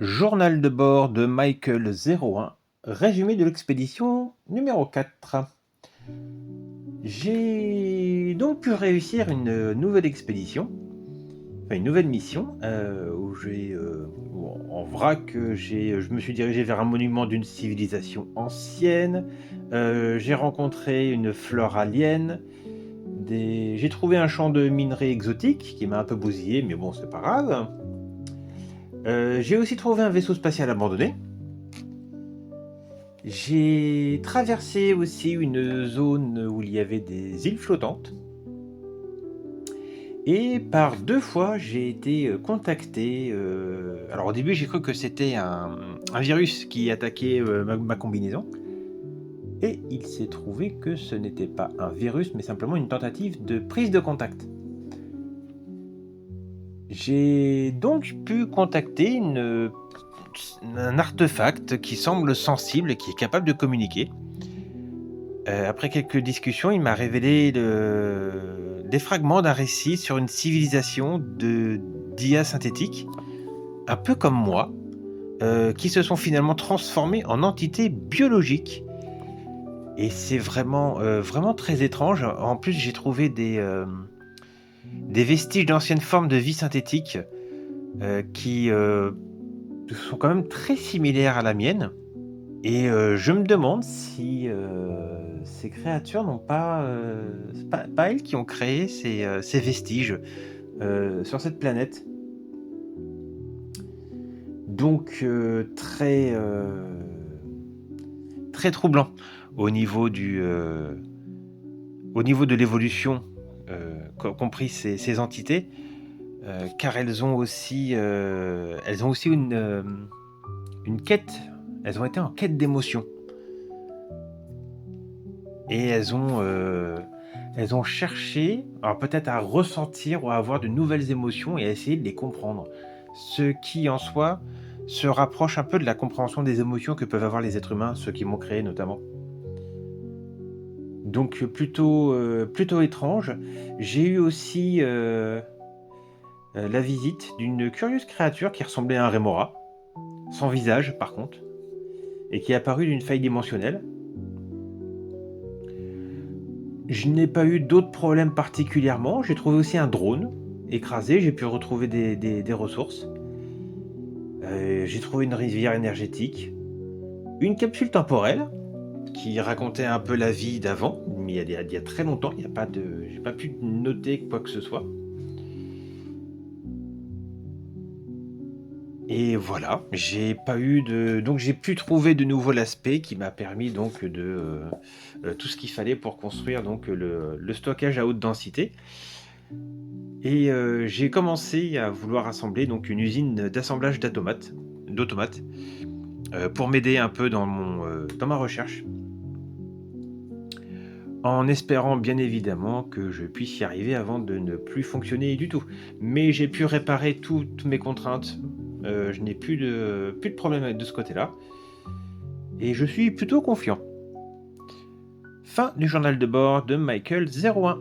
Journal de bord de Michael 01, résumé de l'expédition numéro 4. J'ai donc pu réussir une nouvelle expédition, enfin une nouvelle mission, en vrac, je me suis dirigé vers un monument d'une civilisation ancienne, j'ai rencontré une flore alien, j'ai trouvé un champ de minerais exotique qui m'a un peu bousillé, mais bon, c'est pas grave. J'ai aussi trouvé un vaisseau spatial abandonné. J'ai traversé aussi une zone où il y avait des îles flottantes. Et par 2 fois, j'ai été contacté. Alors au début, j'ai cru que c'était un virus qui attaquait ma combinaison. Et il s'est trouvé que ce n'était pas un virus, mais simplement une tentative de prise de contact. J'ai donc pu contacter un artefact qui semble sensible et qui est capable de communiquer. Après quelques discussions, il m'a révélé des fragments d'un récit sur une civilisation d'IA synthétique, un peu comme moi, qui se sont finalement transformés en entités biologiques. Et c'est vraiment très étrange. En plus, j'ai trouvé des vestiges d'anciennes formes de vie synthétique qui sont quand même très similaires à la mienne. Et je me demande si ces créatures n'ont pas... c'est pas elles qui ont créé ces vestiges sur cette planète. Donc très troublant au niveau au niveau de l'évolution, compris ces entités, car elles ont aussi une quête. Elles ont été en quête d'émotion. Et elles ont cherché, alors peut-être à ressentir ou à avoir de nouvelles émotions et à essayer de les comprendre. Ce qui, en soi, se rapproche un peu de la compréhension des émotions que peuvent avoir les êtres humains, ceux qui m'ont créé notamment. Donc plutôt étrange. J'ai eu aussi la visite d'une curieuse créature qui ressemblait à un rémora, sans visage par contre, et qui est apparue d'une faille dimensionnelle. Je n'ai pas eu d'autres problèmes particulièrement. J'ai trouvé aussi un drone écrasé. J'ai pu retrouver des ressources. J'ai trouvé une rivière énergétique. Une capsule temporelle qui racontait un peu la vie d'avant, mais il y a très longtemps. J'ai pas pu noter quoi que ce soit. Et voilà, donc j'ai pu trouver de nouveau l'aspect qui m'a permis donc de tout ce qu'il fallait pour construire donc le stockage à haute densité. Et j'ai commencé à vouloir assembler donc une usine d'assemblage d'automates, pour m'aider un peu dans ma recherche, en espérant bien évidemment que je puisse y arriver avant de ne plus fonctionner du tout. Mais j'ai pu réparer toutes mes contraintes. Je n'ai plus de problème de ce côté-là. Et je suis plutôt confiant. Fin du journal de bord de Michael 01.